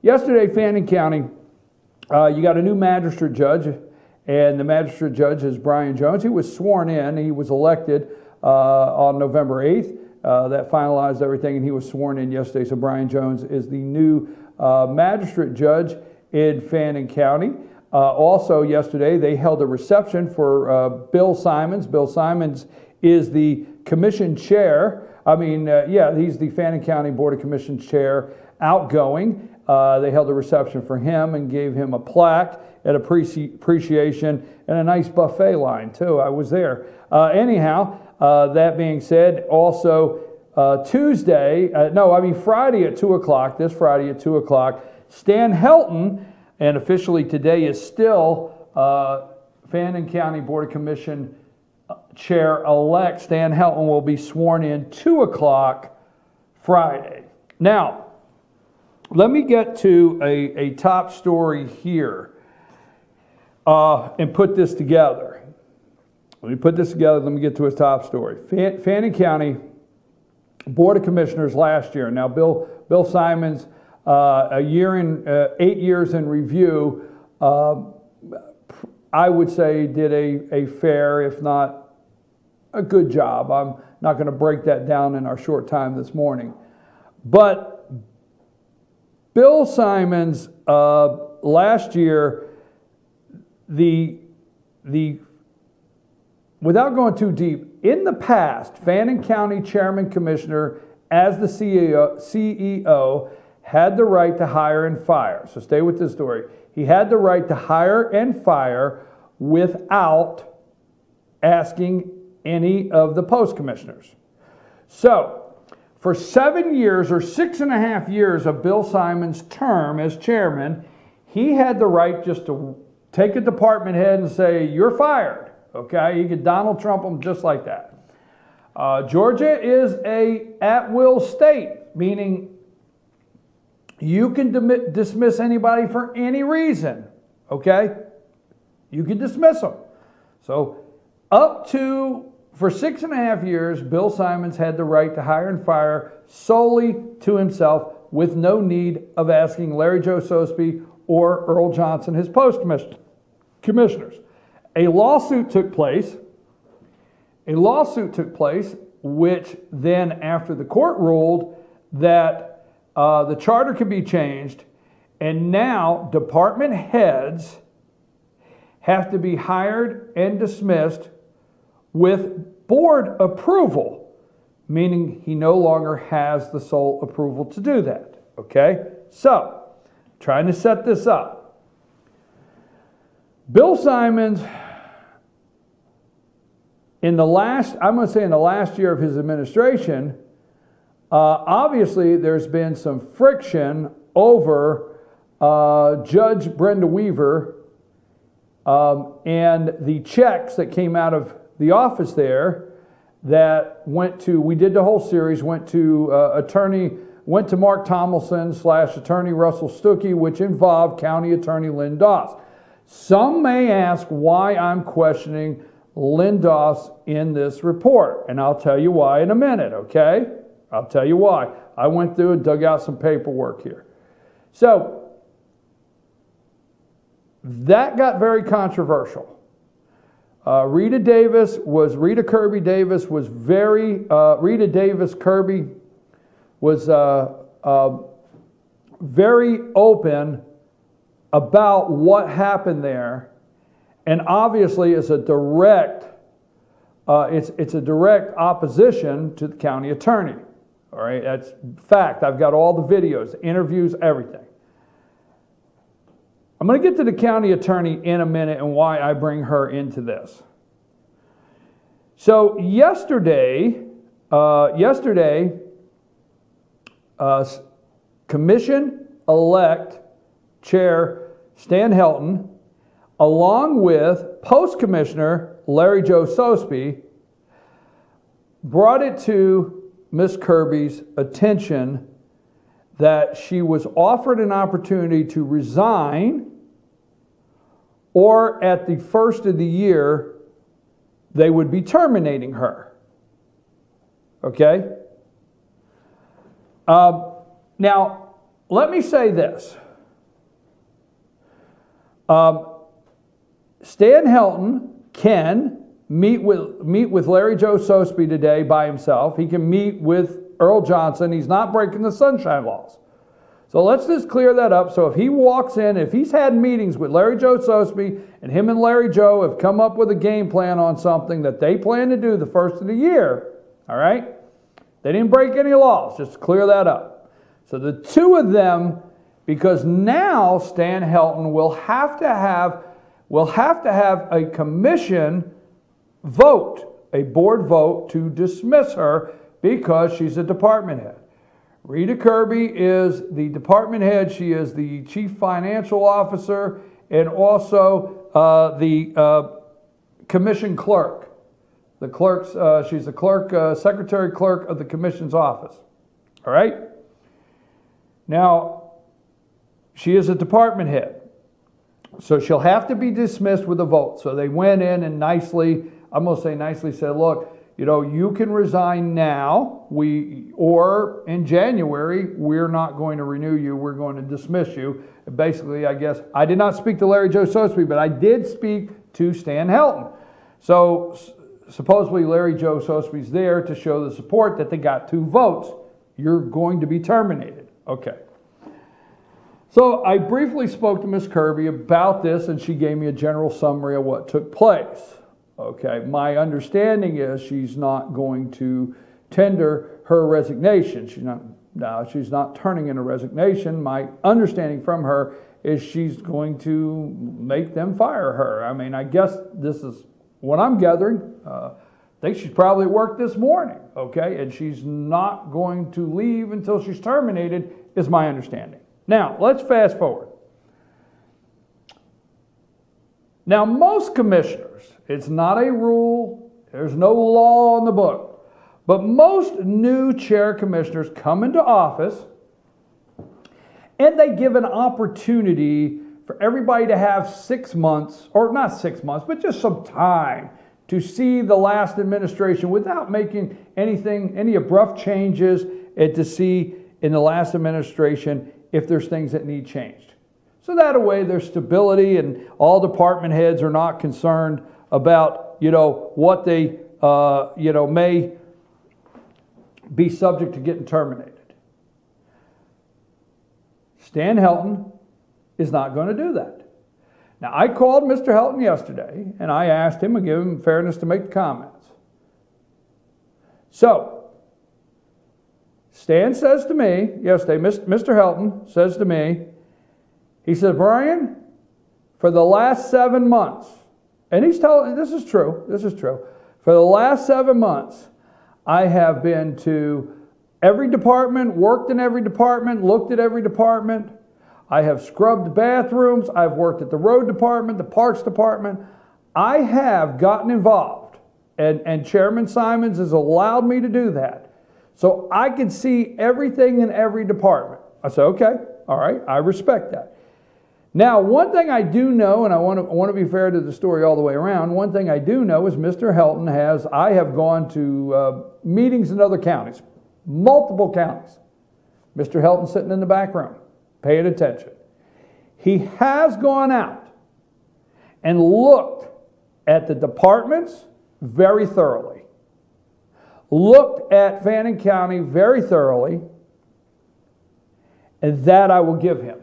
Yesterday, Fannin County, you got a new magistrate judge, and the magistrate judge is Brian Jones. He was sworn in. He was elected on November 8th. That finalized everything, and he was sworn in yesterday. So Brian Jones is the new magistrate judge in Fannin County. Also yesterday, they held a reception for Bill Simons. Bill Simons is the commission chair. He's the Fannin County Board of Commissions chair, outgoing. They held a reception for him and gave him a plaque at appreciation and a nice buffet line too. I was there. That being said, also Friday at 2 o'clock, this Friday at 2 o'clock, Stan Helton, and officially today is still Fannin County Board of Commission Chair-elect, Stan Helton will be sworn in 2 o'clock Friday. Now, let me get to a top story here and put this together. Let me get to a top story. Fannin County Board of Commissioners last year. Now, Bill Simons, 8 years in review, I would say did a fair, if not a good job. I'm not going to break that down in our short time this morning. But Bill Simons, last year, without going too deep, in the past, Fannin County Chairman Commissioner, as the CEO, had the right to hire and fire. So stay with this story. He had the right to hire and fire without asking any of the post commissioners. So, for 7 years or 6.5 years of Bill Simons' term as chairman, he had the right just to take a department head and say, "You're fired." Okay, he could Donald Trump them just like that. Georgia is a at-will state, meaning you can dismiss anybody for any reason. Okay, you can dismiss them. So for 6.5 years, Bill Simons had the right to hire and fire solely to himself with no need of asking Larry Joe Sosebee or Earl Johnson, his post commissioners. A lawsuit took place, which then, after the court ruled that the charter could be changed, and now department heads have to be hired and dismissed with board approval, meaning he no longer has the sole approval to do that. Okay? So, trying to set this up. Bill Simons, in the last year of his administration, obviously there's been some friction over Judge Brenda Weaver and the checks that came out of the office there that we did the whole series, went to Mark Tomlinson / Attorney Russell Stuckey, which involved County Attorney Lynn Doss. Some may ask why I'm questioning Lynn Doss in this report, and I'll tell you why in a minute, okay? I'll tell you why. I went through and dug out some paperwork here. So, that got very controversial. Rita Davis Kirby was very open about what happened there, and obviously it's a direct opposition to the county attorney. All right, that's fact. I've got all the videos, interviews, everything. I'm going to get to the county attorney in a minute and why I bring her into this. So yesterday, Commission-elect Chair Stan Helton, along with Post-Commissioner Larry Joe Sosebee, brought it to Ms. Kirby's attention that she was offered an opportunity to resign, or at the first of the year, they would be terminating her. Okay? Now, let me say this. Stan Helton can meet with Larry Joe Sosebee today by himself. He can meet with Earl Johnson. He's not breaking the sunshine laws. So let's just clear that up. So if he walks in, if he's had meetings with Larry Joe Sosebee and him and Larry Joe have come up with a game plan on something that they plan to do the first of the year, all right? They didn't break any laws, just to clear that up. So the two of them, because now Stan Helton will have to have a commission vote, a board vote to dismiss her because she's a department head. Rita Kirby is the department head. She is the chief financial officer and also the commission clerk. She's the clerk, secretary clerk of the commission's office. All right? Now, she is a department head. So she'll have to be dismissed with a vote. So they went in and nicely, I'm going to say nicely, said, look, you know, you can resign now, or in January, we're not going to renew you, we're going to dismiss you. Basically, I guess, I did not speak to Larry Joe Sosebee, but I did speak to Stan Helton. So supposedly Larry Joe Sosebee's there to show the support that they got 2 votes. You're going to be terminated. Okay. So I briefly spoke to Ms. Kirby about this, and she gave me a general summary of what took place. Okay, my understanding is she's not going to tender her resignation. She's not turning in a resignation. My understanding from her is she's going to make them fire her. I mean, I guess this is what I'm gathering. I think she's probably at work this morning, okay? And she's not going to leave until she's terminated, is my understanding. Now, let's fast forward. Now, most commissioners, it's not a rule, there's no law in the book, but most new chair commissioners come into office and they give an opportunity for everybody to have 6 months, or not 6 months, but just some time to see the last administration without making any abrupt changes, and to see in the last administration if there's things that need changed. So that way there's stability and all department heads are not concerned about, you know, what they, may be subject to getting terminated. Stan Helton is not going to do that. Now, I called Mr. Helton yesterday and I asked him, and give him fairness to make the comments. So, Stan says to me yesterday, Mr. Helton says to me, he said, Brian, for the last 7 months, and he's telling, this is true, for the last 7 months, I have been to every department, worked in every department, looked at every department. I have scrubbed bathrooms. I've worked at the road department, the parks department. I have gotten involved, and Chairman Simons has allowed me to do that. So I can see everything in every department. I said, okay, all right, I respect that. Now, one thing I do know, and I want to be fair to the story all the way around, one thing I do know is Mr. Helton I have gone to meetings in other counties, multiple counties. Mr. Helton sitting in the back room, paying attention. He has gone out and looked at the departments very thoroughly, looked at Fannin County very thoroughly, and that I will give him.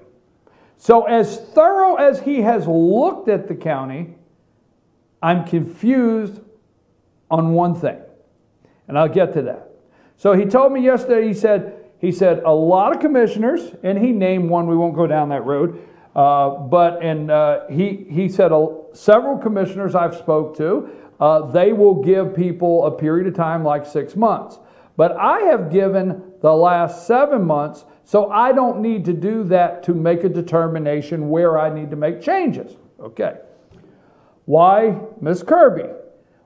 So as thorough as he has looked at the county, I'm confused on one thing, and I'll get to that. So he told me yesterday, he said a lot of commissioners, and he named one, we won't go down that road, he said several commissioners I've spoke to, they will give people a period of time like 6 months. But I have given the last 7 months, so I don't need to do that to make a determination where I need to make changes. Okay. Why Ms. Kirby?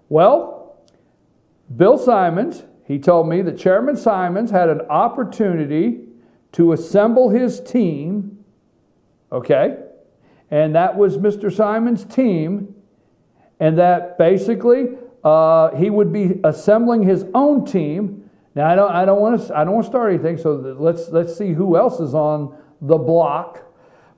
Well, Bill Simons, he told me that Chairman Simons had an opportunity to assemble his team, okay, and that was Mr. Simons' team, and that basically he would be assembling his own team. Now I don't want to start anything, so let's see who else is on the block.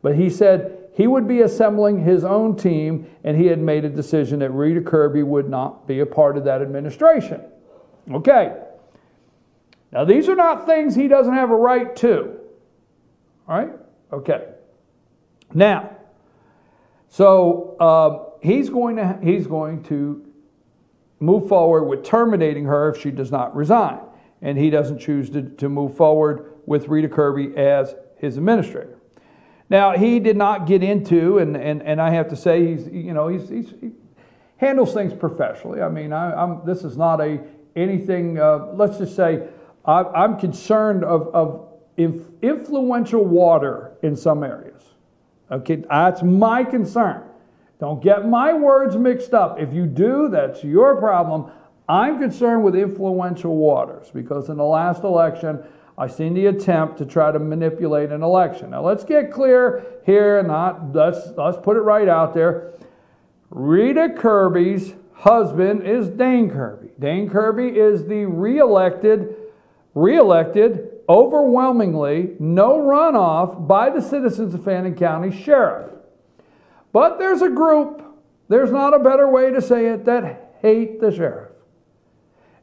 But he said he would be assembling his own team, and he had made a decision that Rita Kirby would not be a part of that administration. Okay. Now, these are not things he doesn't have a right to. All right? Okay. Now, so he's going to move forward with terminating her if she does not resign, and he doesn't choose to move forward with Rita Kirby as his administrator. Now, he did not get into, and I have to say, he handles things professionally. I mean, this is not anything. Let's just say, I'm concerned of influential water in some areas. Okay, that's my concern. Don't get my words mixed up. If you do, that's your problem. I'm concerned with influential waters because in the last election, I seen the attempt to try to manipulate an election. Now let's get clear here, let's put it right out there. Rita Kirby's husband is Dane Kirby. Dane Kirby is the reelected, overwhelmingly, no runoff by the citizens of Fannin County sheriff. But there's a group, there's not a better way to say it, that hate the sheriff.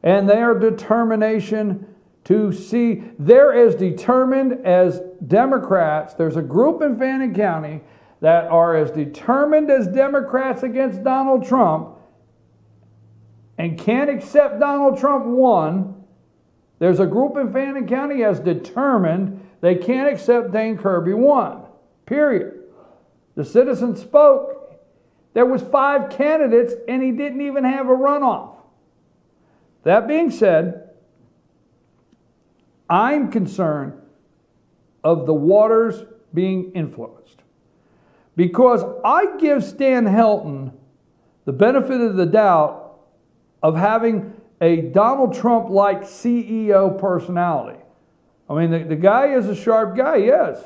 And their determination to see, they're as determined as Democrats. There's a group in Fannin County that are as determined as Democrats against Donald Trump and can't accept Donald Trump won. There's a group in Fannin County as determined they can't accept Dane Kirby won. Period. The citizens spoke. There was 5 candidates and he didn't even have a runoff. That being said, I'm concerned of the waters being influenced because I give Stan Helton the benefit of the doubt of having a Donald Trump-like CEO personality. I mean, the guy is a sharp guy, yes.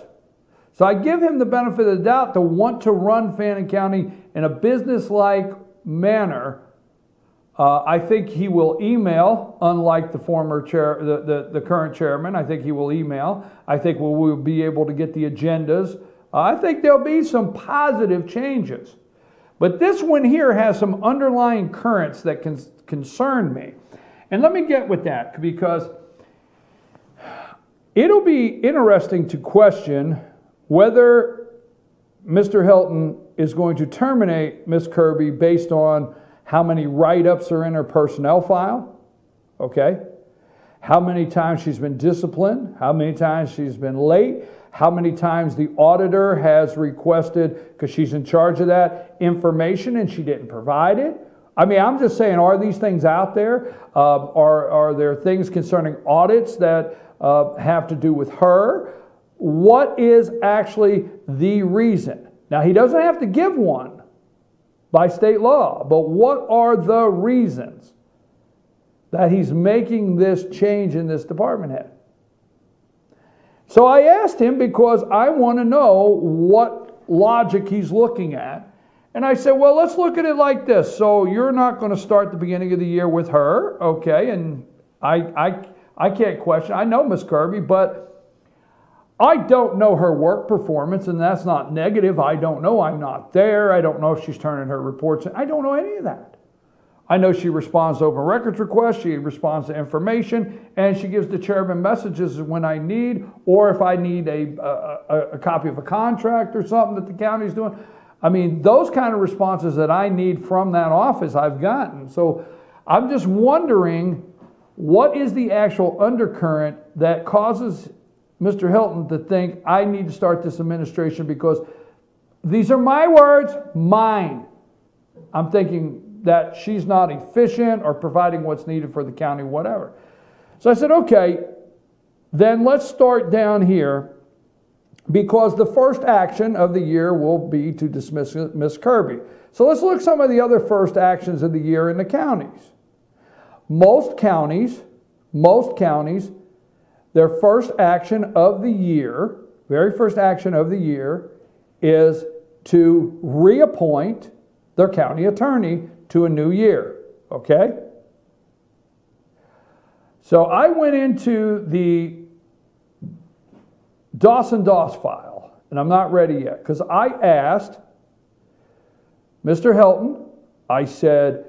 So I give him the benefit of the doubt to want to run Fannin County in a business-like manner. I think he will email, unlike the former chair, the current chairman. I think he will email. I think we'll be able to get the agendas. I think there'll be some positive changes. But this one here has some underlying currents that concern me. And let me get with that because it'll be interesting to question whether Mr. Helton is going to terminate Ms. Kirby based on how many write-ups are in her personnel file, okay? How many times she's been disciplined, how many times she's been late, how many times the auditor has requested, because she's in charge of that, information and she didn't provide it. I mean, I'm just saying, are these things out there? Are there things concerning audits that have to do with her? What is actually the reason? Now, he doesn't have to give one by state law, but what are the reasons that he's making this change in this department head? So I asked him because I want to know what logic he's looking at. And I said, well, let's look at it like this. So you're not going to start the beginning of the year with her, okay? And I can't question. I know Miss Kirby, but I don't know her work performance, and that's not negative. I don't know. I'm not there. I don't know if she's turning her reports in. I don't know any of that. I know she responds to open records requests, she responds to information, and she gives the chairman messages when I need, or if I need a copy of a contract or something that the county's doing. I mean, those kind of responses that I need from that office I've gotten. So I'm just wondering, what is the actual undercurrent that causes Mr. Helton to think I need to start this administration because these are my words, mine. I'm thinking that she's not efficient or providing what's needed for the county, whatever. So I said, okay, then let's start down here because the first action of the year will be to dismiss Ms. Kirby. So let's look at some of the other first actions of the year in the counties. Most counties, their first action of the year, very first action of the year, is to reappoint their county attorney to a new year, okay? So I went into the Doss file, and I'm not ready yet, because I asked Mr. Helton, I said,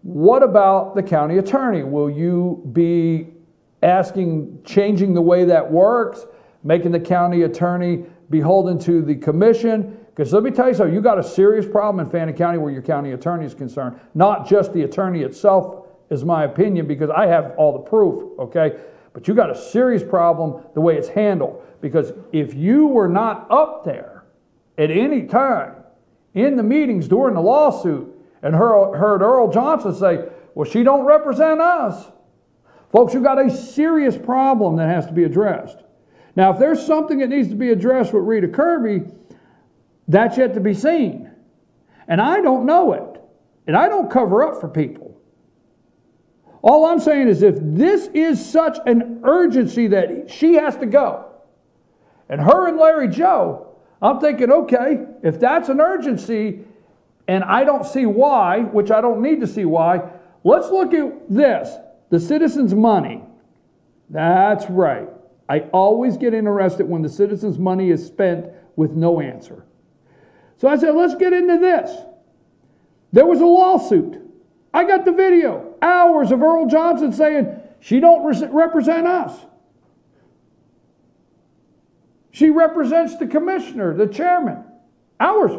what about the county attorney? Will you be changing the way that works, making the county attorney beholden to the commission? Because let me tell you something, you got a serious problem in Fannin County where your county attorney is concerned. Not just the attorney itself, is my opinion, because I have all the proof, okay? But you got a serious problem the way it's handled. Because if you were not up there at any time in the meetings during the lawsuit and heard Earl Johnson say, well, she don't represent us. Folks, you got a serious problem that has to be addressed. Now, if there's something that needs to be addressed with Rita Kirby, that's yet to be seen. And I don't know it. And I don't cover up for people. All I'm saying is if this is such an urgency that she has to go, and her and Larry Joe, I'm thinking, okay, if that's an urgency, and I don't see why, which I don't need to see why, let's look at this, the citizens' money. That's right. I always get interested when the citizens' money is spent with no answer. So I said, let's get into this. There was a lawsuit. I got the video. Hours of Earl Johnson saying, she don't represent us. She represents the commissioner, the chairman. Hours.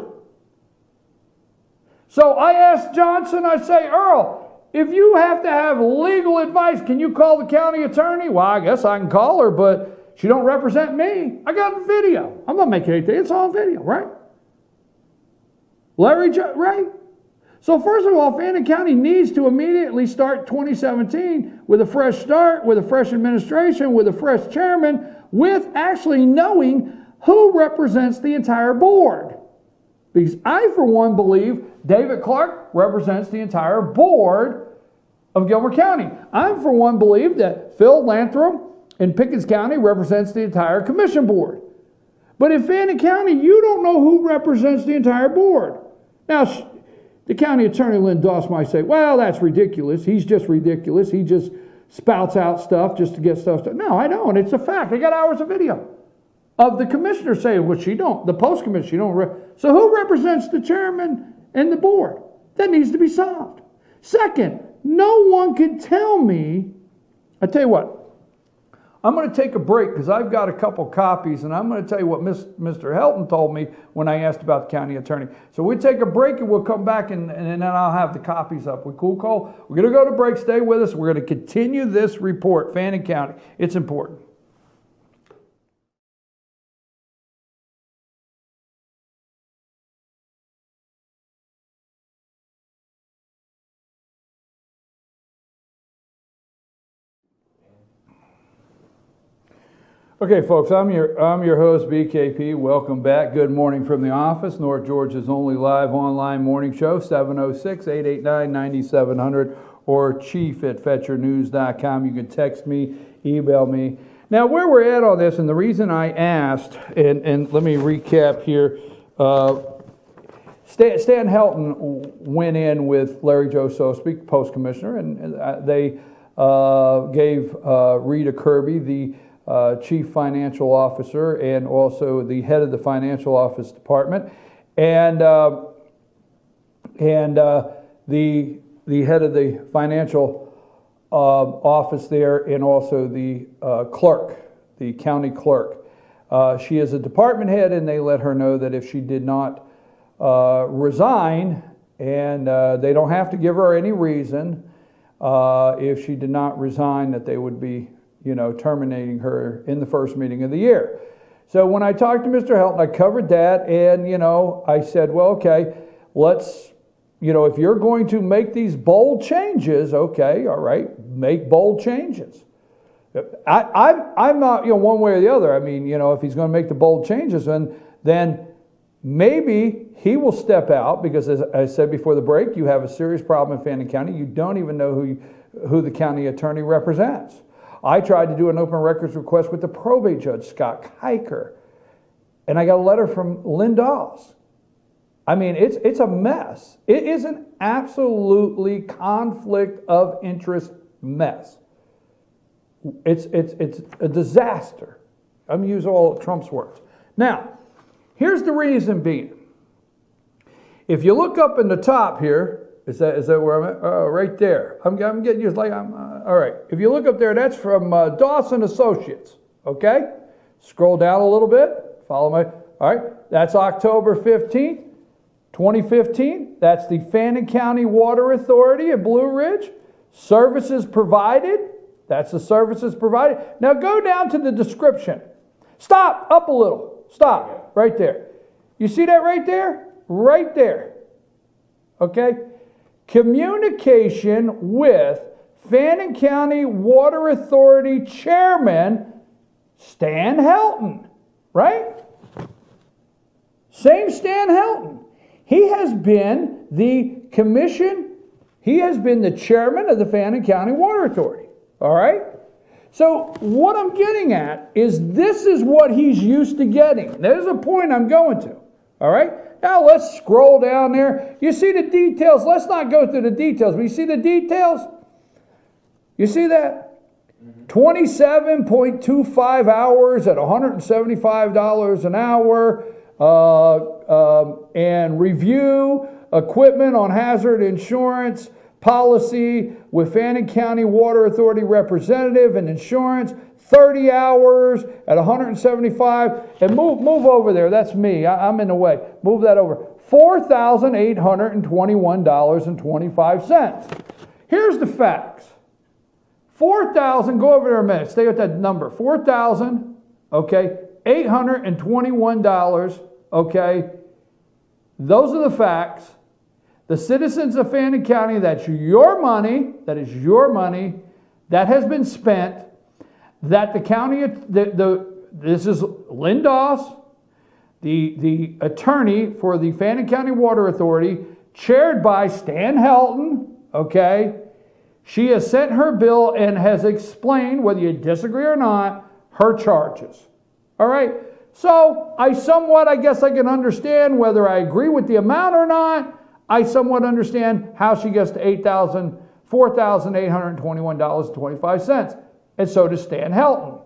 So I asked Johnson, I say, Earl, if you have to have legal advice, can you call the county attorney? Well, I guess I can call her, but she don't represent me. I got the video. I'm not making anything. It's on video, right? Larry, right? So first of all, Fannin County needs to immediately start 2017 with a fresh start, with a fresh administration, with a fresh chairman, with actually knowing who represents the entire board. Because I, for one, believe David Clark represents the entire board of Gilmer County. I, for one, believe that Phil Lantham in Pickens County represents the entire commission board. But in Fannin County, you don't know who represents the entire board. Now, the County Attorney Lynn Doss might say, well, that's ridiculous. He's just ridiculous. He just spouts out stuff just to get stuff done. No, I don't. It's a fact. I got hours of video of the commissioner saying, well, she don't. The post-commissioner, she don't. So who represents the chairman and the board? That needs to be solved. Second, no one can tell me. I tell you what, I'm going to take a break because I've got a couple copies, and I'm going to tell you what Mr. Helton told me when I asked about the county attorney. So we take a break and we'll come back and then I'll have the copies up. We cool, Cole? We're going to go to break. Stay with us. We're going to continue this report, Fannin County. It's important. Okay, folks, I'm your host, BKP. Welcome back. Good morning from the office. North Georgia's only live online morning show, 706-889-9700 or chief@fetchernews.com. You can text me, email me. Now, where we're at on this, and the reason I asked, and let me recap here, Stan Helton went in with Larry Joe Sosebee, post-commissioner, and they gave Rita Kirby, the Chief Financial Officer, and also the head of the Financial Office Department, and the head of the Financial Office there, and also the clerk, the county clerk. She is a department head, and they let her know that if she did not resign, and they don't have to give her any reason, if she did not resign, that they would be terminating her in the first meeting of the year. So when I talked to Mr. Helton, I covered that, and, I said, well, okay, let's, if you're going to make these bold changes, okay, all right, make bold changes. I'm not, one way or the other. I mean, if he's going to make the bold changes, then maybe he will step out, because as I said before the break, you have a serious problem in Fannin County. You don't even know who the county attorney represents. I tried to do an open records request with the probate judge, Scott Kiker, and I got a letter from Lynn Doss. I mean, it's a mess. It is an absolutely conflict of interest mess. It's a disaster. I'm using all of Trump's words. Now, Here's the reason being. If you look up in the top here, is that where I'm at? Oh, right there. I'm getting used like all right. If you look up there, that's from Doss and Associates. Okay. Scroll down a little bit. Follow my. All right. That's October 15th, 2015. That's the Fannin County Water Authority at Blue Ridge. Services provided. That's the services provided. Now go down to the description. Stop. Up a little. Stop. Right there. You see that right there? Right there. Okay? Communication with Fannin County Water Authority Chairman Stan Helton. Right? Same Stan Helton. He has been the he has been the chairman of the Fannin County Water Authority. All right? So what I'm getting at is this is what he's used to getting. There's a point I'm going to. All right? Now let's scroll down there. You see the details. Let's not go through the details, but you see the details? You see that? 27.25 hours at $175 an hour. And review equipment on hazard insurance policy with Fannin County Water Authority representative and insurance. 30 hours at 175, and move over there. That's me. I'm in the way. Move that over. $4,821.25. Here's the facts. 4,000. Go over there a minute. Stay with that number. 4,000. Okay. $821. Okay. Those are the facts. The citizens of Fannin County. That's your money. That is your money. That has been spent. That the county, this is Lynn Doss, the attorney for the Fannin County Water Authority, chaired by Stan Helton, okay? She has sent her bill and has explained, whether you disagree or not, her charges. All right? So I guess I can understand whether I agree with the amount or not. I somewhat understand how she gets to $4,821.25. And so does Stan Helton.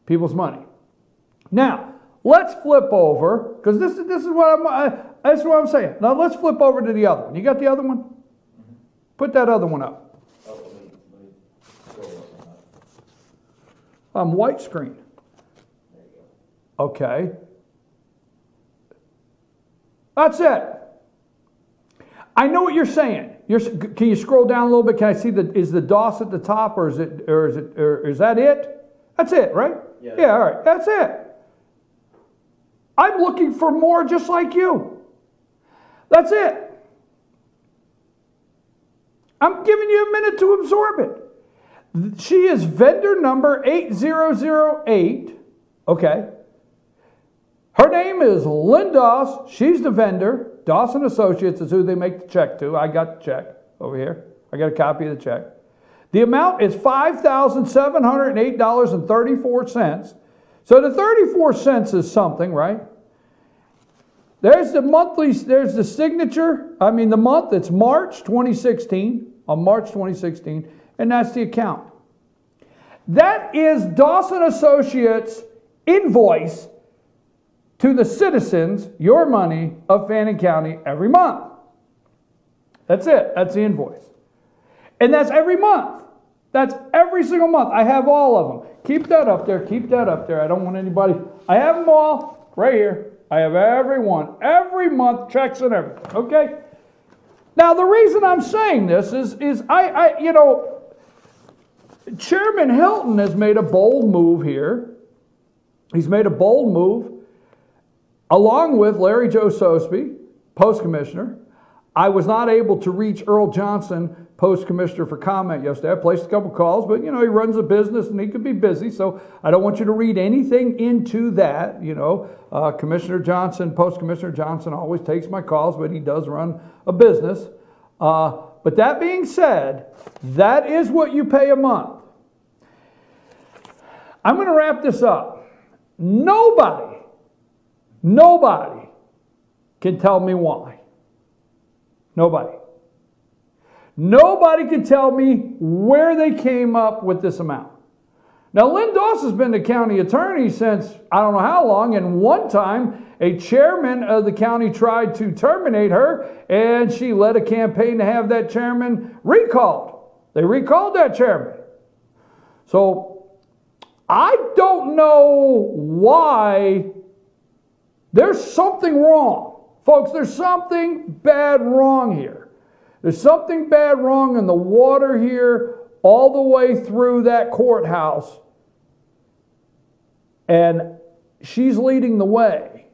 People's money. Now, let's flip over, because this is what I'm saying. Now let's flip over to the other one. You got the other one? Put that other one up. White screen. Okay. That's it. I know what you're saying. Can you scroll down a little bit? Can I see is the DOS at the top, or is that it? That's it, right? Yeah. Yeah, all right. That's it. I'm looking for more just like you. That's it. I'm giving you a minute to absorb it. She is vendor number 8008. Okay. Her name is Lynn Doss. She's the vendor. Doss and Associates is who they make the check to. I got the check over here. I got a copy of the check. The amount is $5,708.34. So the 34 cents is something, right? There's the monthly, there's the signature. I mean the month, it's March 2016, on March 2016, and that's the account. That is Doss and Associates invoice to the citizens, your money, of Fannin County every month. That's it. That's the invoice. And that's every month. That's every single month. I have all of them. Keep that up there. Keep that up there. I don't want anybody. I have them all right here. I have every one. Every month, checks and everything. Okay? Now, the reason I'm saying this is you know, Chairman Helton has made a bold move here. He's made a bold move. Along with Larry Joe Sosebee, Post Commissioner. I was not able to reach Earl Johnson, Post Commissioner, for comment yesterday. I placed a couple calls, but, you know, he runs a business and he could be busy, so I don't want you to read anything into that. You know, Commissioner Johnson, Post Commissioner Johnson always takes my calls, but he does run a business. But that being said, that is what you pay a month. I'm going to wrap this up. Nobody can tell me why. Nobody. Nobody can tell me where they came up with this amount. Now, Lynn Doss has been the county attorney since I don't know how long, and one time a chairman of the county tried to terminate her, and she led a campaign to have that chairman recalled. They recalled that chairman. So I don't know why. There's something wrong. Folks, there's something bad wrong here. There's something bad wrong in the water here all the way through that courthouse. And she's leading the way.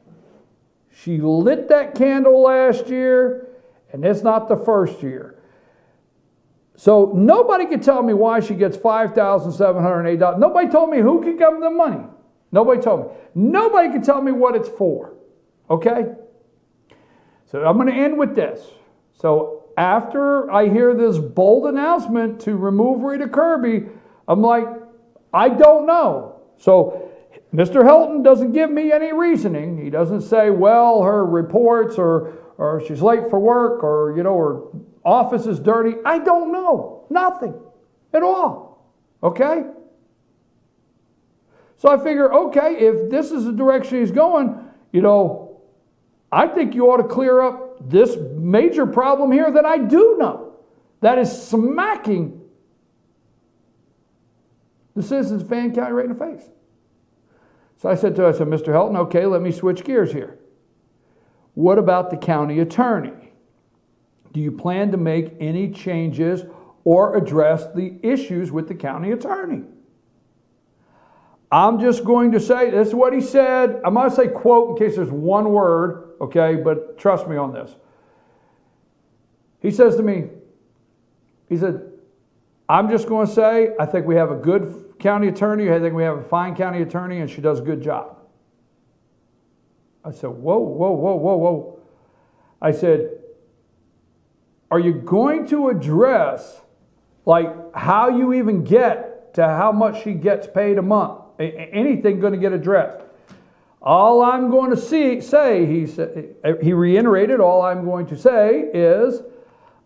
She lit that candle last year, and it's not the first year. So nobody can tell me why she gets $5,708. Nobody told me who can give them the money. Nobody told me. Nobody can tell me what it's for. Okay? So I'm going to end with this. So after I hear this bold announcement to remove Rita Kirby, I'm like, I don't know. So Mr. Helton doesn't give me any reasoning. He doesn't say, well, her reports or she's late for work or, you know, her office is dirty. I don't know. Nothing at all. Okay? So I figure, okay, if this is the direction he's going, you know, I think you ought to clear up this major problem here that I do know that is smacking the citizens of Fannin County right in the face. So I said to him, Mr. Helton, okay, let me switch gears here. What about the county attorney? Do you plan to make any changes or address the issues with the county attorney? I'm just going to say, this is what he said. I'm going to say quote in case there's one word, okay, but trust me on this. He says to me, he said, I'm just going to say, I think we have a good county attorney. I think we have a fine county attorney, and she does a good job. I said, whoa, whoa, whoa, whoa, whoa. I said, are you going to address, like, how you even get to how much she gets paid a month? Anything going to get addressed? All I'm going to say, he reiterated, all I'm going to say is,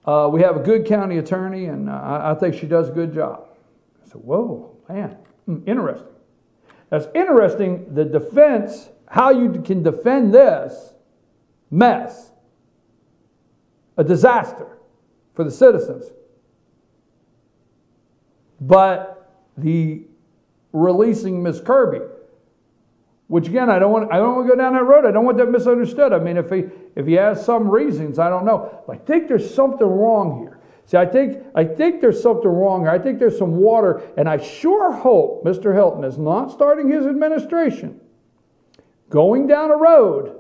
we have a good county attorney, and I think she does a good job. I said, whoa, man, interesting. That's interesting, the defense, how you can defend this mess, a disaster for the citizens. But the releasing Ms. Kirby, which again, I don't want to go down that road. I don't want that misunderstood. I mean, if he has some reasons, I don't know. But I think there's something wrong here. See, I think there's something wrong here. I think there's some water, and I sure hope Mr. Helton is not starting his administration going down a road.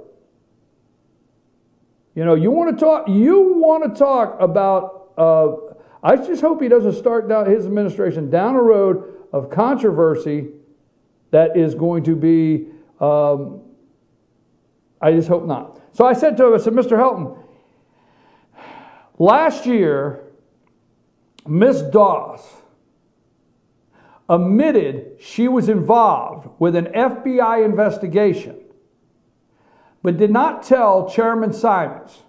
You know, you want to talk about, I just hope he doesn't start down his administration down a road of controversy that is going to be, I just hope not. So I said to him, I said, Mr. Helton, last year, Ms. Doss admitted she was involved with an FBI investigation, but did not tell Chairman Simons.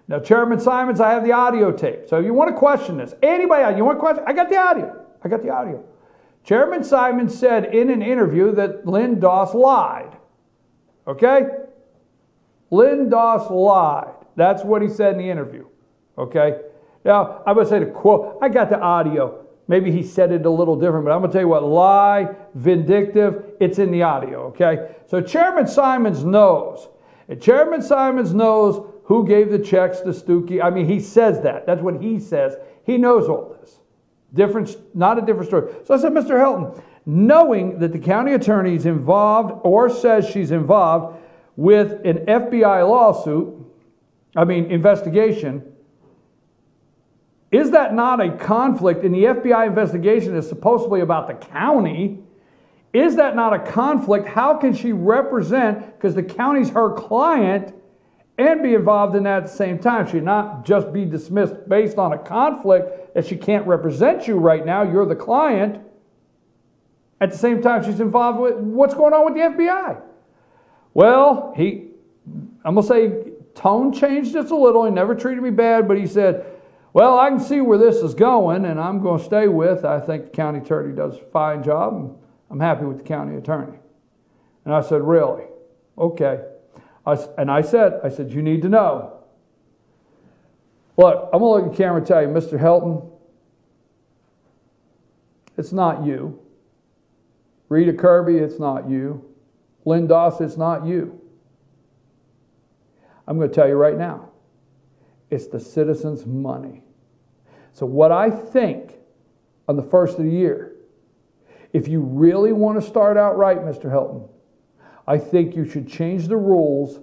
Now, Chairman Simons, I have the audio tape. So if you want to question this, anybody, you want to question, I got the audio. I got the audio. Chairman Simons said in an interview that Lynn Doss lied. Okay? Lynn Doss lied. That's what he said in the interview. Okay? Now, I'm going to say the quote. I got the audio. Maybe he said it a little different, but I'm going to tell you what. Lie, vindictive, it's in the audio. Okay? So Chairman Simons knows. And Chairman Simons knows who gave the checks to Stuckey. I mean, he says that. That's what he says. He knows all this. Not a different story. So I said, Mr. Helton, knowing that the county attorney is involved or says she's involved with an FBI lawsuit, investigation, is that not a conflict? And the FBI investigation is supposedly about the county. Is that not a conflict? How can she represent, because the county's her client, and be involved in that at the same time? She not just be dismissed based on a conflict that she can't represent you right now. You're the client. At the same time, she's involved with what's going on with the FBI. Well, I'm going to say, tone changed just a little. He never treated me bad, but he said, well, I can see where this is going, and I'm going to stay with. I think the county attorney does a fine job. I'm happy with the county attorney. And I said, really? Okay. I said, you need to know. Look, I'm going to look at the camera and tell you, Mr. Helton, it's not you. Rita Kirby, it's not you. Lynn Doss, it's not you. I'm going to tell you right now, it's the citizens' money. So what I think on the first of the year, if you really want to start out right, Mr. Helton, I think you should change the rules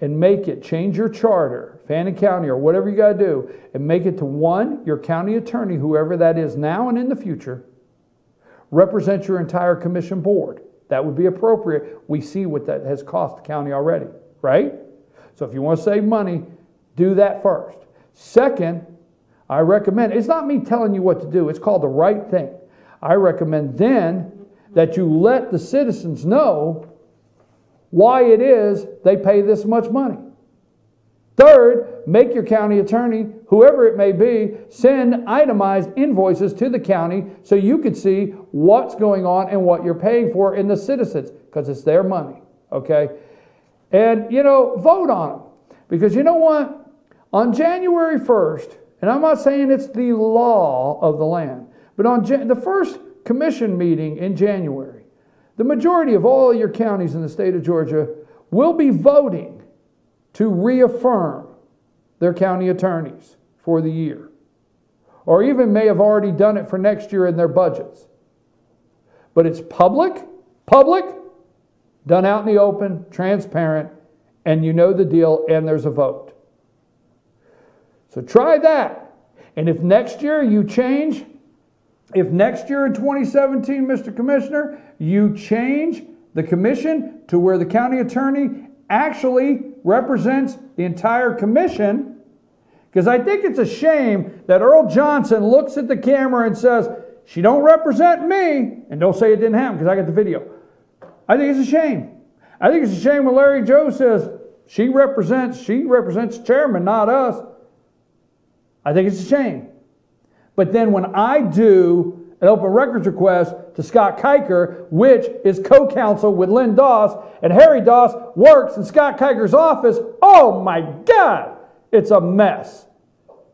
and change your charter, Fannin County or whatever you got to do, and make it to one, your county attorney, whoever that is now and in the future, represent your entire commission board. That would be appropriate. We see what that has cost the county already, right? So if you want to save money, do that first. Second, I recommend, it's not me telling you what to do, it's called the right thing. I recommend then that you let the citizens know why it is they pay this much money. Third, make your county attorney, whoever it may be, send itemized invoices to the county so you can see what's going on and what you're paying for in the citizens, because it's their money, okay? And, vote on them. Because you know what? On January 1st, and I'm not saying it's the law of the land, but on the first commission meeting in January, the majority of all your counties in the state of Georgia will be voting to reaffirm their county attorneys for the year, or even may have already done it for next year in their budgets. But it's public, done out in the open, transparent, and you know the deal, and there's a vote. So try that. And if next year you change, if next year in 2017, Mr. Commissioner, you change the commission to where the county attorney actually represents the entire commission, because I think it's a shame that Earl Johnson looks at the camera and says, she don't represent me, and don't say it didn't happen because I got the video. I think it's a shame. I think it's a shame when Larry Joe says she represents the chairman, not us. I think it's a shame. But then when I do an open records request to Scott Kiker, which is co-counsel with Lynn Doss, and Harry Doss works in Scott Kiker's office, oh my God, it's a mess.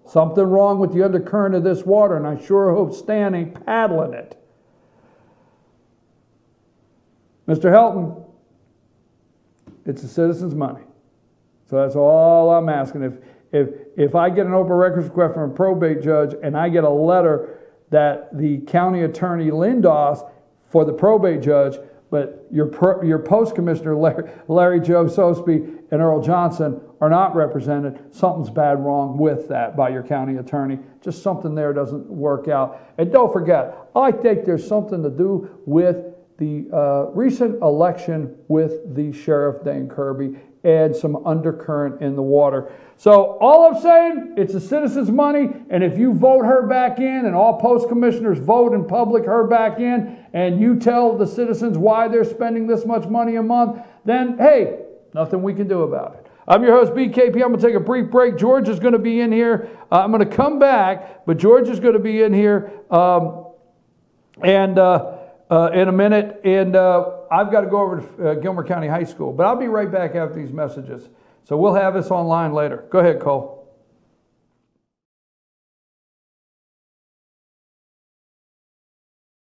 Something wrong with the undercurrent of this water, and I sure hope Stan ain't paddling it. Mr. Helton, it's the citizens' money. So that's all I'm asking. If I get an open records request from a probate judge and I get a letter that the county attorney Lynn Doss for the probate judge, but your post commissioner Larry Joe Sosebee and Earl Johnson are not represented, something's bad wrong with that by your county attorney. Just something there doesn't work out. And don't forget, I think there's something to do with the recent election with the Sheriff Dane Kirby and some undercurrent in the water. So all I'm saying, it's the citizens' money, and if you vote her back in and all post commissioners vote in public her back in, and you tell the citizens why they're spending this much money a month, then hey, nothing we can do about it. I'm your host, BKP. I'm going to take a brief break. George is going to be in here. I'm going to come back, but George is going to be in here in a minute, and I've got to go over to Gilmer County High School, but I'll be right back after these messages. So we'll have this online later. Go ahead, Cole.